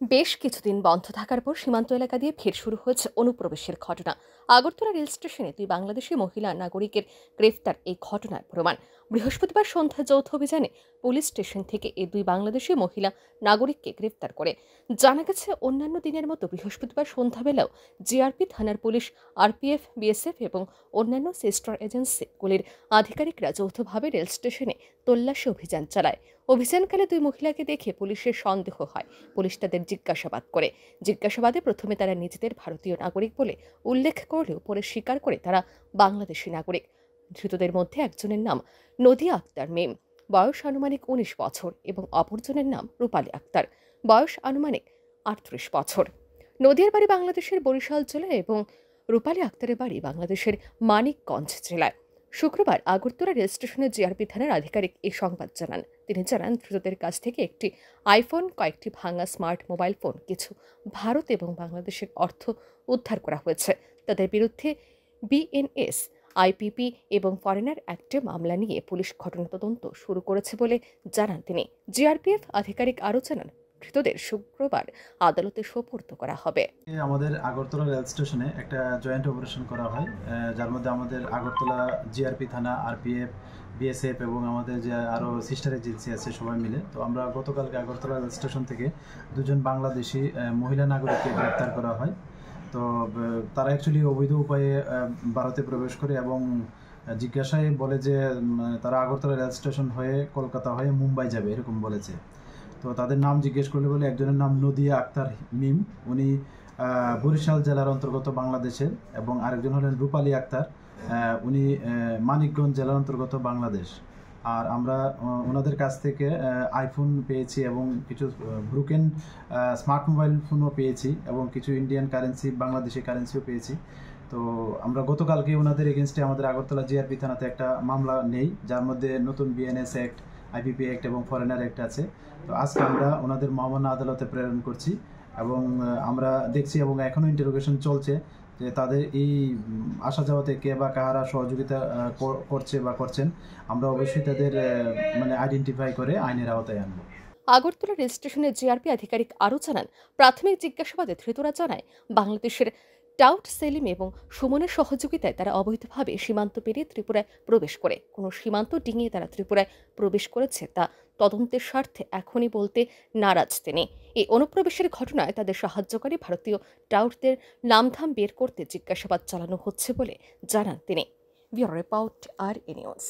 বেশ কিছুদিন বন্ধ থাকার পর সীমান্ত এলাকা দিয়ে ফের শুরু হয়েছে অনুপ্রবেশের ঘটনা। আগরতলা রেল স্টেশনে দুই বাংলাদেশি মহিলা নাগরিকের গ্রেফতার এই ঘটনার প্রমাণ। বৃহস্পতিবার সন্ধ্যা যৌথ অভিযানে পুলিশ স্টেশন থেকে এই দুই বাংলাদেশি মহিলা নাগরিককে গ্রেফতার করে। জানা গেছে, অন্যান্য দিনের মতো বৃহস্পতিবার সন্ধ্যাবেলাও জিআরপি থানার পুলিশ, আরপিএফ, বিএসএফ এবং অন্যান্য সিস্টার এজেন্সিগুলির আধিকারিকরা যৌথভাবে রেল স্টেশনে তল্লাশি অভিযান চালায়। অভিযানকালে দুই মহিলাকে দেখে পুলিশের সন্দেহ হয়। পুলিশ তাদের জিজ্ঞাসাবাদ করে। জিজ্ঞাসাবাদে প্রথমে তারা নিজেদের ভারতীয় নাগরিক বলে উল্লেখ করলেও পরে স্বীকার করে তারা বাংলাদেশি নাগরিক। ধৃতদের মধ্যে একজনের নাম নদিয়া আক্তার মেম, বয়স আনুমানিক ১৯ বছর এবং অপরজনের নাম রূপালী আক্তার, বয়স আনুমানিক ৩৮ বছর। নদিয়ার বাড়ি বাংলাদেশের বরিশাল জেলায় এবং রূপালী আক্তারের বাড়ি বাংলাদেশের মানিকগঞ্জ জেলায়। শুক্রবার আগরতলা রেল স্টেশনের জিআরপি থানার আধিকারিক এই সংবাদ জানান। তিনি জানান, ধৃতদের কাছ থেকে একটি আইফোন, কয়েকটি ভাঙা স্মার্ট মোবাইল ফোন, কিছু ভারত এবং বাংলাদেশের অর্থ উদ্ধার করা হয়েছে। তাদের বিরুদ্ধে বিএনএস, আইপিপি এবং ফরেনার অ্যাক্টে মামলা নিয়ে পুলিশ ঘটনা তদন্ত শুরু করেছে বলে জানান তিনি। জিআরপিএফ আধিকারিক আরও জানান, ধৃতদের শুক্রবার আদালতে সোপর্দ করা হবে। আমাদের আগরতলা রেল স্টেশনে একটা জয়েন্ট অপারেশন করা হয়, যার মধ্যে আমাদের আগরতলা জিআরপি থানা, আরপিএফ, বিএসএফ এবং আমাদের যে আরও সিস্টার এজেন্সি আছে সবাই মিলে। তো আমরা গতকালকে আগরতলা রেল স্টেশন থেকে দুজন বাংলাদেশি মহিলা নাগরিককে গ্রেপ্তার করা হয়। তো তারা অ্যাকচুয়ালি অবৈধ উপায়ে ভারতে প্রবেশ করে এবং জিজ্ঞাসায় বলে যে তারা আগরতলা রেল স্টেশন হয়ে কলকাতা হয়ে মুম্বাই যাবে, এরকম বলেছে। তো তাদের নাম জিজ্ঞেস করলে বলে একজনের নাম নদিয়া আক্তার মিম, উনি বরিশাল জেলার অন্তর্গত বাংলাদেশের, এবং আরেকজন হলেন রূপালী আক্তার, উনি মানিকগঞ্জ জেলার অন্তর্গত বাংলাদেশ। আর আমরা ওনাদের কাছ থেকে আইফোন পেয়েছি এবং কিছু ব্রুকেন স্মার্ট মোবাইল ফোনও পেয়েছি এবং কিছু ইন্ডিয়ান কারেন্সি, বাংলাদেশি কারেন্সিও পেয়েছি। তো আমরা গতকালকে ওনাদের এগেনস্টে আমাদের আগরতলা জিআরপি থানাতে একটা মামলা নেই, যার মধ্যে নতুন বিএনএস অ্যাক্ট, আইপিপি অ্যাক্ট এবং ফরেনার অ্যাক্ট আছে। তো আজকে আমরা ওনাদের মহামান্য আদালতে প্রেরণ করছি এবং আমরা দেখছি এবং এখনও ইন্টারোগেশন চলছে যে তাদের এই আসা যাওয়াতে কে বা কাহারা সহযোগিতা করছে বা করছেন। আমরা অবশ্যই তাদের আইডেন্টিফাই করে আইনের আওতায় আনবো। আগরতলা রেল স্টেশনের জিআরপি আধিকারিক আরও জানান, প্রাথমিক জিজ্ঞাসাবাদে ধৃতরা জানায়, বাংলাদেশের টাউট সেলিম এবং সুমনের সহযোগিতায় তারা অবৈধভাবে সীমান্ত পেরিয়ে ত্রিপুরায় প্রবেশ করে। কোনো সীমান্ত ডিঙিয়ে তারা ত্রিপুরায় প্রবেশ করেছে তা তদন্তের স্বার্থে এখনই বলতে নারাজ তিনি। এই অনুপ্রবেশের ঘটনায় তাদের সাহায্যকারী ভারতীয় টাউটদের নামধাম বের করতে জিজ্ঞাসাবাদ চালানো হচ্ছে বলে জানান তিনি। ব্যুরো রিপোর্ট, আর নিউজ।